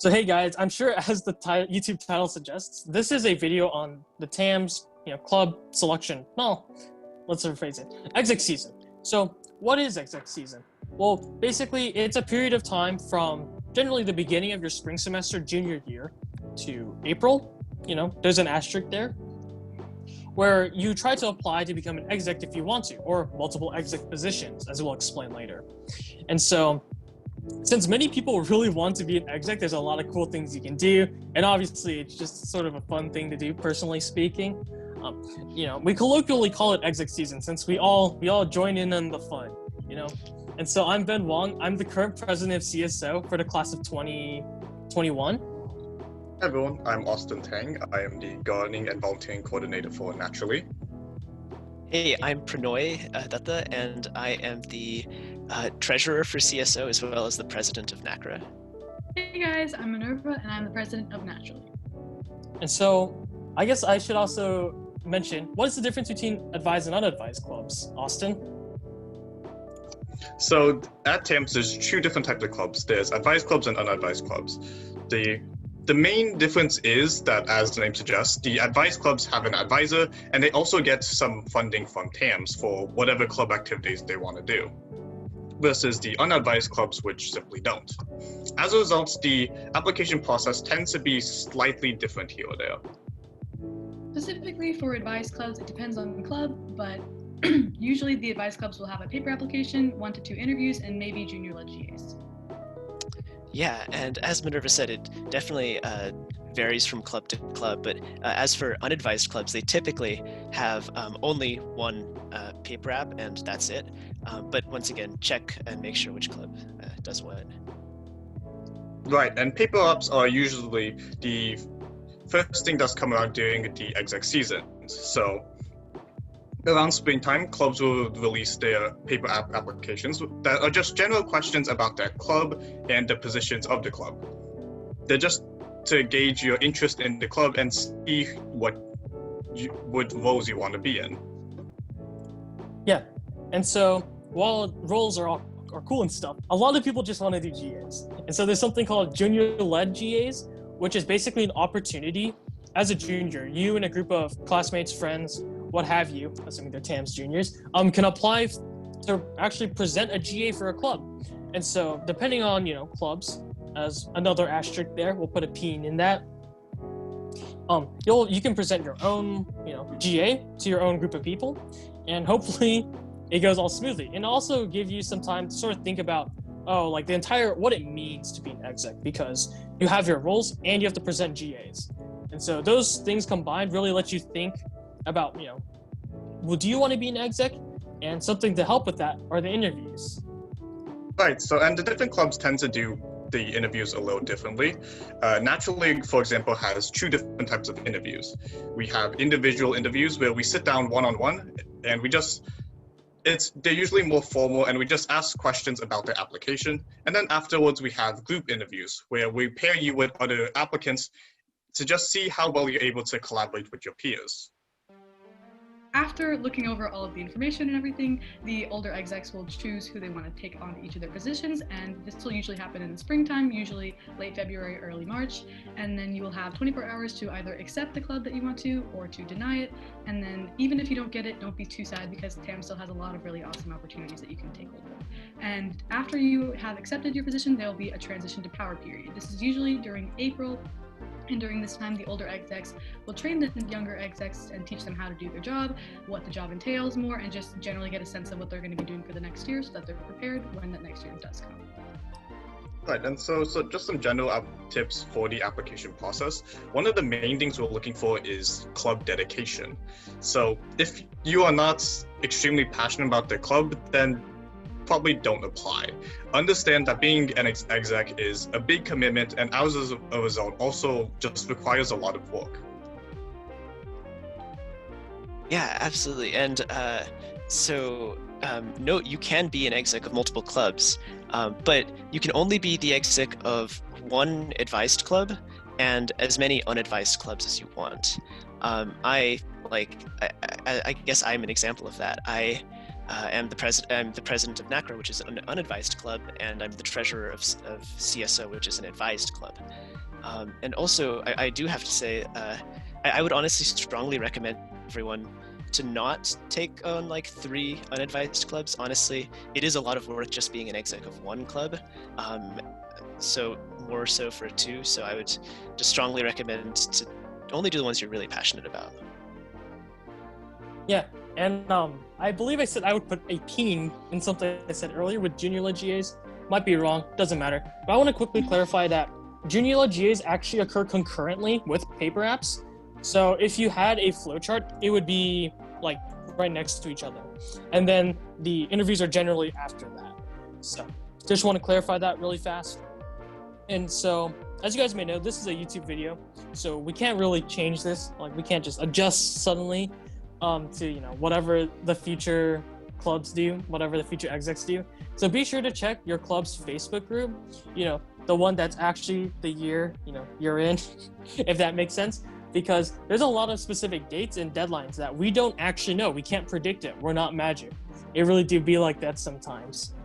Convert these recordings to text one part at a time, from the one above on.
So hey guys, I'm sure as the YouTube title suggests, this is a video on the TAMS, club selection. No, let's rephrase it. Exec season. So what is exec season? Well, basically it's a period of time from generally the beginning of your spring semester junior year to April. There's an asterisk there, where you try to apply to become an exec if you want to, or multiple exec positions, as we'll explain later. And so, since many people really want to be an exec, there's a lot of cool things you can do, and obviously it's just sort of a fun thing to do, personally speaking. We colloquially call it exec season since we all join in on the fun, And so I'm Ben Wong. I'm the current president of CSO for the class of 2021. Hi everyone, I'm Austin Tang. I am the gardening and volunteering coordinator for Naturally. Hey, I'm Pranoy Datta, and I am the treasurer for CSO as well as the president of NACRA. Hey guys, I'm Minerva, and I'm the president of Naturally. And so, I guess I should also mention, what is the difference between advised and unadvised clubs? Austin? So at TAMS, there's two different types of clubs. There's advised clubs and unadvised clubs. The main difference is that, as the name suggests, the advised clubs have an advisor, and they also get some funding from TAMS for whatever club activities they want to do, versus the unadvised clubs, which simply don't. As a result, the application process tends to be slightly different here or there. Specifically for advised clubs, it depends on the club, but usually the advised clubs will have a paper application, 1 to 2 interviews, and maybe junior-led GAs. Yeah, and as Minerva said, it definitely varies from club to club, but as for unadvised clubs, they typically have only one paper app, and that's it. But once again, check and make sure which club does what. Right, and paper apps are usually the first thing that's come around during the exec season. So around springtime, clubs will release their paper app applications that are just general questions about their club and the positions of the club. They're just to gauge your interest in the club and see what roles you want to be in. Yeah, and so while roles are cool and stuff, a lot of people just want to do GAs. And so there's something called junior-led GAs, which is basically an opportunity as a junior, you and a group of classmates, friends, what have you, assuming they're TAMS juniors, can apply to actually present a GA for a club. And so depending on, clubs, as another asterisk there, we'll put a P in that, you can present your own, GA to your own group of people, and hopefully it goes all smoothly. And also give you some time to sort of think about, what it means to be an exec, because you have your roles and you have to present GAs. And so those things combined really let you think about, do you want to be an exec? And something to help with that are the interviews. Right, so and the different clubs tend to do the interviews a little differently. Naturally, for example, has 2 different types of interviews. We have individual interviews where we sit down one-on-one and they're usually more formal, and we just ask questions about the application. And then afterwards, we have group interviews where we pair you with other applicants to just see how well you're able to collaborate with your peers. After looking over all of the information and everything, the older execs will choose who they want to take on each of their positions, and this will usually happen in the springtime, usually late February, early March, and then you will have 24 hours to either accept the club that you want to or to deny it. And then even if you don't get it, don't be too sad, because TAM still has a lot of really awesome opportunities that you can take hold of. And after you have accepted your position, there will be a transition to power period. This is usually during April. And during this time, the older execs will train the younger execs and teach them how to do their job, what the job entails more, and just generally get a sense of what they're going to be doing for the next year so that they're prepared when that next year does come. Right, and so just some general tips for the application process. One of the main things we're looking for is club dedication. So if you are not extremely passionate about the club, then probably don't apply. Understand that being an exec is a big commitment, and as a result also just requires a lot of work. Yeah, absolutely. And note, you can be an exec of multiple clubs, but you can only be the exec of one advised club and as many unadvised clubs as you want. I guess I'm an example of that. I'm the president of NACRA, which is an unadvised club, and I'm the treasurer of CSO, which is an advised club. And also, I do have to say, I would honestly strongly recommend everyone to not take on like 3 unadvised clubs. Honestly, it is a lot of work just being an exec of 1 club. So more so for 2. So I would just strongly recommend to only do the ones you're really passionate about. Yeah, and I believe I said I would put a ping in something I said earlier with junior lead GAs. Might be wrong, doesn't matter. But I want to quickly clarify that junior lead GAs actually occur concurrently with paper apps. So if you had a flowchart, it would be like right next to each other. And then the interviews are generally after that. So just want to clarify that really fast. And so, as you guys may know, this is a YouTube video, so we can't really change this. Like, we can't just adjust suddenly to, you know, whatever the future clubs do, whatever the future execs do. So be sure to check your club's Facebook group, you know, the one that's actually the year, you know, you're in, if that makes sense, because there's a lot of specific dates and deadlines that we don't actually know. We can't predict it. We're not magic. It really do be like that sometimes.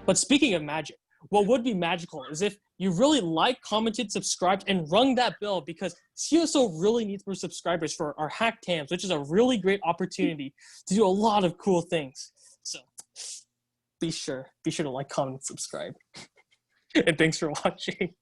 But speaking of magic, what would be magical is if you really liked, commented, subscribed, and rung that bell, because CSO really needs more subscribers for our Hack TAMS, which is a really great opportunity to do a lot of cool things. So be sure to like, comment, and subscribe. And thanks for watching.